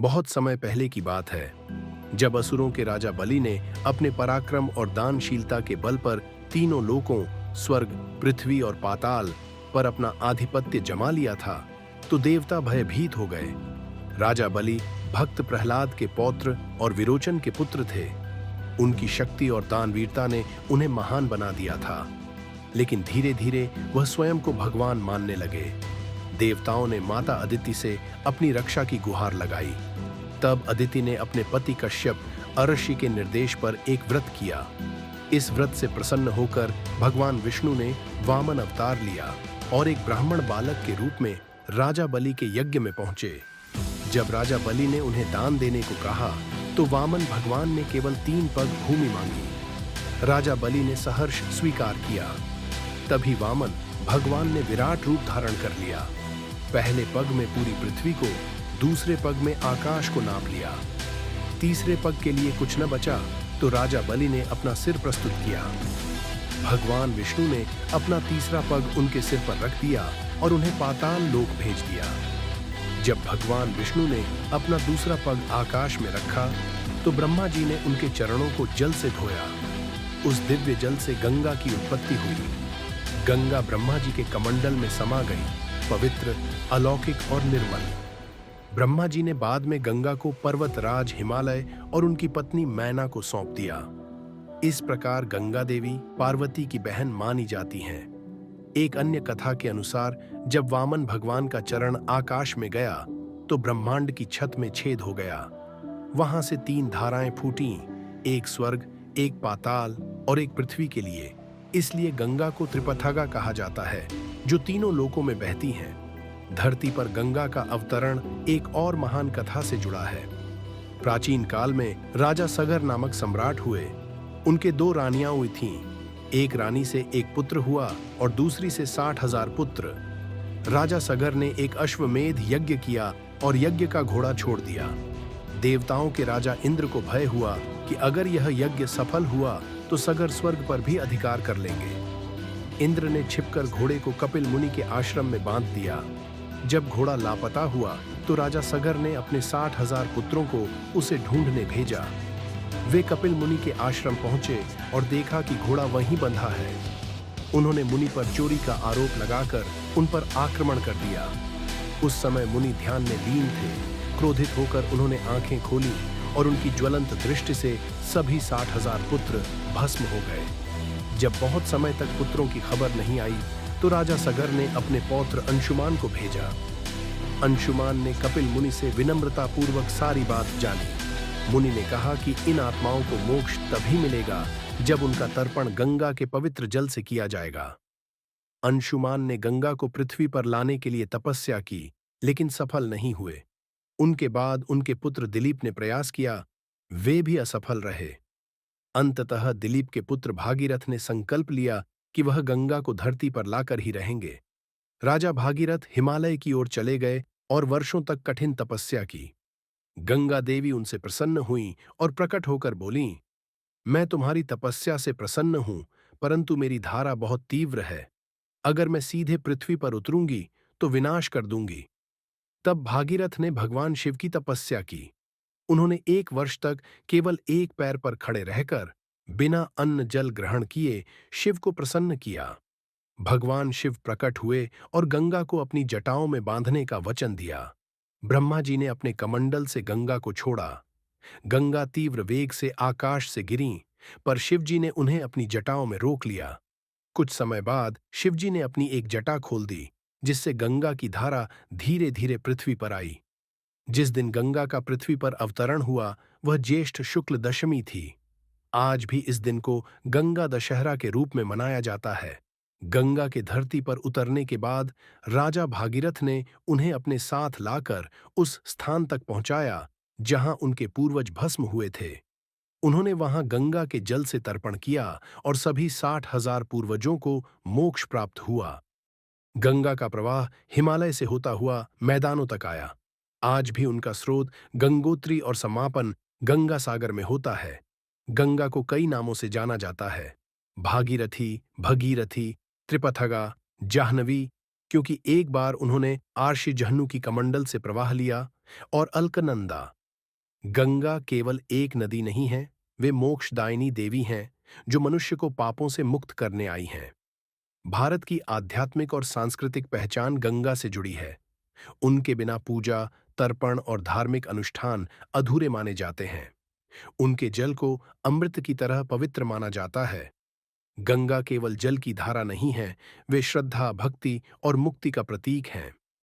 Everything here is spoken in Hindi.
बहुत समय पहले की बात है, जब असुरों के राजा बलि ने अपने पराक्रम और दानशीलता के बल पर तीनों लोकों स्वर्ग, पृथ्वी और पाताल पर अपना आधिपत्य जमा लिया था, तो देवता भयभीत हो गए। राजा बलि भक्त प्रहलाद के पौत्र और विरोचन के पुत्र थे। उनकी शक्ति और दानवीरता ने उन्हें महान बना दिया था, लेकिन धीरे धीरे वह स्वयं को भगवान मानने लगे। देवताओं ने माता अदिति से अपनी रक्षा की गुहार लगाई। तब अदिति ने अपने पति कश्यप अरषि के निर्देश पर एक व्रत किया। इस व्रत से प्रसन्न होकर भगवान विष्णु ने वामन अवतार लिया और एक ब्राह्मण बालक के रूप में राजा बलि के यज्ञ में पहुंचे। जब राजा बलि ने उन्हें दान देने को कहा, तो वामन भगवान ने केवल 3 पग भूमि मांगी। राजा बलि ने सहर्ष स्वीकार किया। तभी वामन भगवान ने विराट रूप धारण कर लिया। पहले पग में पूरी पृथ्वी को, दूसरे पग में आकाश को नाप लिया। तीसरे पग के लिए कुछ न बचा तो राजा बलि ने अपना सिर प्रस्तुत किया। भगवान विष्णु ने अपना तीसरा पग उनके सिर पर रख दिया और उन्हें पाताल लोक भेज दिया। जब भगवान विष्णु ने अपना दूसरा पग आकाश में रखा, तो ब्रह्मा जी ने उनके चरणों को जल से धोया। उस दिव्य जल से गंगा की उत्पत्ति हुई। गंगा ब्रह्मा जी के कमंडल में समा गई, पवित्र, अलौकिक और निर्मल। ब्रह्मा जी ने बाद में गंगा को पर्वतराज हिमालय और उनकी पत्नी मैना को सौंप दिया। इस प्रकार गंगा देवी पार्वती की बहन मानी जाती हैं। एक अन्य कथा के अनुसार जब वामन भगवान का चरण आकाश में गया, तो ब्रह्मांड की छत में छेद हो गया। वहां से 3 धाराएं फूटीं, एक स्वर्ग, एक पाताल और एक पृथ्वी के लिए। इसलिए गंगा को त्रिपथगा कहा जाता है, जो तीनों लोकों में बहती हैं। धरती पर गंगा का अवतरण एक और महान कथा से जुड़ा है। प्राचीन काल में राजा सगर नामक सम्राट हुए। उनके 2 रानियां हुई थीं। एक रानी से एक पुत्र हुआ और दूसरी से 60,000 पुत्र। राजा सगर ने एक अश्वमेध यज्ञ किया और यज्ञ का घोड़ा छोड़ दिया। देवताओं के राजा इंद्र को भय हुआ कि अगर यह यज्ञ सफल हुआ तो सगर स्वर्ग पर भी अधिकार कर लेंगे। इंद्र ने छिपकर घोड़े को कपिल मुनि के आश्रम में बांध दिया। जब घोड़ा लापता हुआ, तो राजा सगर ने अपने 60,000 पुत्रों को उसे ढूंढने भेजा। वे कपिल मुनि के आश्रम पहुंचे और देखा कि घोड़ा वहीं बंधा है। उन्होंने मुनि पर चोरी का आरोप लगाकर उन पर आक्रमण कर दिया। उस समय मुनि ध्यान में लीन थे। क्रोधित होकर उन्होंने आंखें खोली और उनकी ज्वलंत दृष्टि से सभी 60,000 पुत्र भस्म हो गए। जब बहुत समय तक पुत्रों की खबर नहीं आई, तो राजा सगर ने अपने पौत्र अंशुमान को भेजा। अंशुमान ने कपिल मुनि से विनम्रता पूर्वक सारी बात जानी। मुनि ने कहा कि इन आत्माओं को मोक्ष तभी मिलेगा जब उनका तर्पण गंगा के पवित्र जल से किया जाएगा। अंशुमान ने गंगा को पृथ्वी पर लाने के लिए तपस्या की, लेकिन सफल नहीं हुए। उनके बाद उनके पुत्र दिलीप ने प्रयास किया, वे भी असफल रहे। अंततः दिलीप के पुत्र भागीरथ ने संकल्प लिया कि वह गंगा को धरती पर लाकर ही रहेंगे। राजा भागीरथ हिमालय की ओर चले गए और वर्षों तक कठिन तपस्या की। गंगा देवी उनसे प्रसन्न हुईं और प्रकट होकर बोलीं, मैं तुम्हारी तपस्या से प्रसन्न हूं, परंतु मेरी धारा बहुत तीव्र है। अगर मैं सीधे पृथ्वी पर उतरूंगी तो विनाश कर दूंगी। तब भागीरथ ने भगवान शिव की तपस्या की। उन्होंने 1 वर्ष तक केवल एक पैर पर खड़े रहकर बिना अन्न जल ग्रहण किए शिव को प्रसन्न किया। भगवान शिव प्रकट हुए और गंगा को अपनी जटाओं में बांधने का वचन दिया। ब्रह्मा जी ने अपने कमंडल से गंगा को छोड़ा। गंगा तीव्र वेग से आकाश से गिरीं, पर शिवजी ने उन्हें अपनी जटाओं में रोक लिया। कुछ समय बाद शिवजी ने अपनी एक जटा खोल दी, जिससे गंगा की धारा धीरे धीरे पृथ्वी पर आई। जिस दिन गंगा का पृथ्वी पर अवतरण हुआ, वह ज्येष्ठ शुक्ल दशमी थी। आज भी इस दिन को गंगा दशहरा के रूप में मनाया जाता है। गंगा के धरती पर उतरने के बाद राजा भागीरथ ने उन्हें अपने साथ लाकर उस स्थान तक पहुंचाया जहां उनके पूर्वज भस्म हुए थे। उन्होंने वहां गंगा के जल से तर्पण किया और सभी 60,000 पूर्वजों को मोक्ष प्राप्त हुआ। गंगा का प्रवाह हिमालय से होता हुआ मैदानों तक आया। आज भी उनका स्रोत गंगोत्री और समापन गंगा सागर में होता है। गंगा को कई नामों से जाना जाता है: भागीरथी, भगीरथी, त्रिपथगा, जाह्नवी, क्योंकि एक बार उन्होंने आर्षि जहन्नु की कमंडल से प्रवाह लिया। और अलकनंदा, गंगा केवल एक नदी नहीं है, वे मोक्षदायिनी देवी हैं जो मनुष्य को पापों से मुक्त करने आई हैं। भारत की आध्यात्मिक और सांस्कृतिक पहचान गंगा से जुड़ी है। उनके बिना पूजा, तर्पण और धार्मिक अनुष्ठान अधूरे माने जाते हैं। उनके जल को अमृत की तरह पवित्र माना जाता है। गंगा केवल जल की धारा नहीं है, वे श्रद्धा, भक्ति और मुक्ति का प्रतीक हैं।